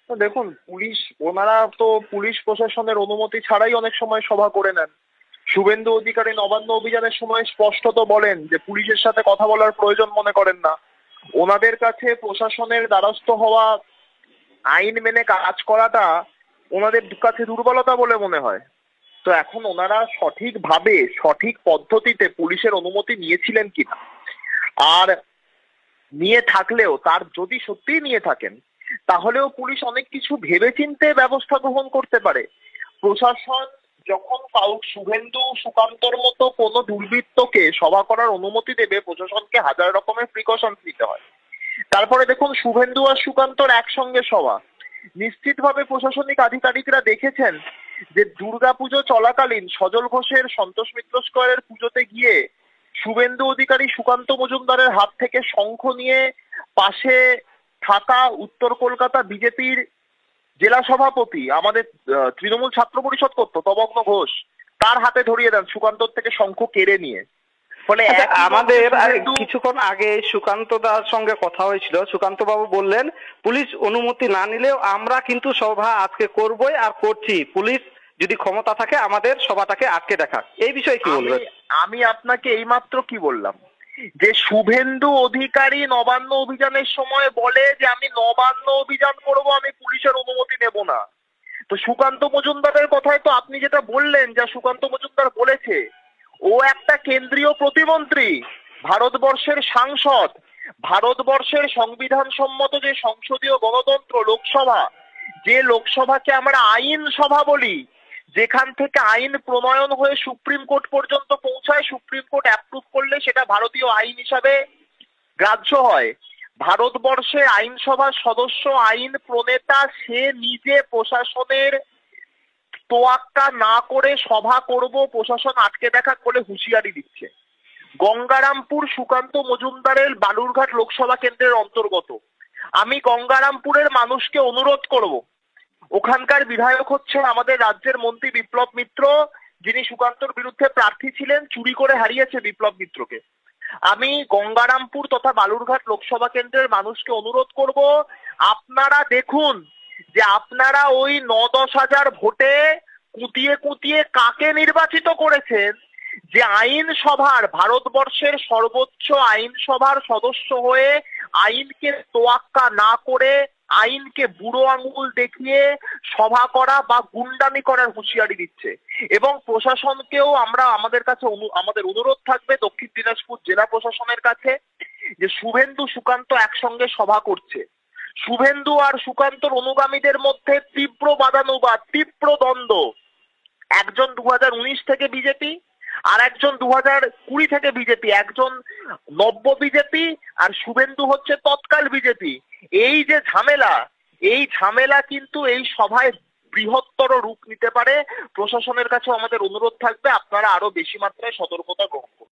তো দেখুন, ওনারা তো পুলিশ প্রশাসনের অনুমতি ছাড়াই অনেক সময় সভা করে নেন। শুভেন্দু অধিকারী নবান্ন অভিযানের সময় স্পষ্টত বলেন যে পুলিশের সাথে কথা বলার প্রয়োজন মনে করেন না। ওনাদের কাছে প্রশাসনের দ্বারস্থ হওয়া, আইন মেনে কাজ করাটা ওনাদের কাছে দুর্বলতা বলে মনে হয়। তো এখন ওনারা সঠিকভাবে সঠিক পদ্ধতিতে পুলিশের অনুমতি নিয়েছিলেন কিনা, আর নিয়ে থাকলেও তার যদি সত্যিই নিয়ে থাকেন তাহলেও পুলিশ অনেক কিছু ভেবেচিন্তে ব্যবস্থা গ্রহণ করতে পারে। প্রশাসন যখন শুভেন্দু সুকান্তর মতো কোনো দুর্বৃত্তকে সভা করার অনুমতি দেবে, প্রশাসনকে হাজার রকমের প্রিকশনস নিতে হয়। তারপরে দেখুন, শুভেন্দু আর সুকান্তর একসঙ্গে সভা, নিশ্চিতভাবে প্রশাসনিক আধিকারিকরা দেখেছেন যে দুর্গাপুজো চলাকালীন সজল ঘোষের সন্তোষ মিত্র স্কয়ারের পুজোতে গিয়ে শুভেন্দু অধিকারী সুকান্ত মজুমদারের হাত থেকে শঙ্খ নিয়ে পাশে থাকা উত্তর কলকাতা বিজেপির জেলা সভাপতি, আমাদের তৃণমূল ছাত্র পরিষদ করতো তবগ্ন ঘোষ, তার হাতে ধরিয়ে দেন সুকান্তর থেকে শঙ্খ কেড়ে নিয়ে। ফলে আমাদের কিছুক্ষণ আগে সুকান্ত দার সঙ্গে কথা হয়েছিল, সুকান্ত বাবু বললেন পুলিশ অনুমতি না নিলেও আমরা কিন্তু সভা আজকে করবই আর করছি, পুলিশ যদি ক্ষমতা থাকে আমাদের সভাটাকে আটকে রাখা। এই বিষয়ে কি বলবেন? আমি আপনাকে এইমাত্র কি বললাম যে শুভেন্দু অধিকারী নবান্ন অভিযানের সময় বলে যে আমি নবান্ন অভিযান করব, আমি পুলিশের অনুমতি নেব না। তো সুকান্ত মজুমদারের কথায় তো আপনি যেটা বললেন, যা সুকান্ত মজুমদার বলেছে, ও একটা কেন্দ্রীয় প্রতিমন্ত্রী, ভারতবর্ষের সাংসদ, ভারতবর্ষের সংবিধান সম্মত যে সংসদীয় গণতন্ত্র লোকসভা, যে লোকসভাকে আমরা আইন সভা বলি, যেখান থেকে আইন প্রণয়ন হয়ে সুপ্রিম কোর্ট পর্যন্ত পৌঁছায়, সুপ্রিম কোর্ট অ্যাপ্রুভ করলে সেটা ভারতীয় আইন হিসাবে গ্রাহ্য হয়। ভারতবর্ষের আইনসভার সদস্য, আইন প্রণেতা, সে নিজে প্রশাসনের তোয়াক্কা না করে সভা করব, প্রশাসন আটকে দেখা বলে হুঁশিয়ারি দিচ্ছে। গঙ্গারামপুর সুকান্ত মজুমদারের বালুরঘাট লোকসভা কেন্দ্রের অন্তর্গত। আমি গঙ্গারামপুরের মানুষকে অনুরোধ করব, ওখানকার বিধায়ক হচ্ছেন আমাদের রাজ্যের মন্ত্রী বিপ্লব মিত্র, যিনি সুকান্তর বিরুদ্ধে প্রার্থী ছিলেন, চুরি করে হারিয়েছে বিপ্লব মিত্রকে। আমি গঙ্গারামপুর তথা বালুরঘাট লোকসভা কেন্দ্রের মানুষকে অনুরোধ করব, আপনারা দেখুন যে আপনারা ওই ৯-১০ হাজার ভোটে কুতিয়ে কুতিয়ে কাকে নির্বাচিত করেছেন, যে আইনসভার, ভারতবর্ষের সর্বোচ্চ আইনসভার সদস্য হয়ে আইনকে তোয়াক্কা না করে আইনকে বুড়ো আঙুল দেখিয়ে সভা করা বা গুন্ডামি করার হুঁশিয়ারি দিচ্ছে। এবং প্রশাসনকেও আমাদের কাছে আমাদের অনুরোধ থাকবে দক্ষিণ দিনাজপুর জেলা প্রশাসনের কাছে, যে শুভেন্দু সুকান্ত একসঙ্গে সভা করছে, শুভেন্দু আর সুকান্তর অনুগামীদের মধ্যে তীব্র বাদানুবাদ, তীব্র দ্বন্দ্ব। একজন 2019 থেকে বিজেপি, আর একজন 2020 থেকে বিজেপি, একজন নব্য বিজেপি, আর শুভেন্দু হচ্ছে তৎকাল বিজেপি। এই যে ঝামেলা, এই ঝামেলা কিন্তু এই সভায় বৃহত্তর রূপ নিতে পারে। প্রশাসনের কাছে আমাদের অনুরোধ থাকবে, আপনারা আরো বেশি মাত্রায় সতর্কতা গ্রহণ করুন।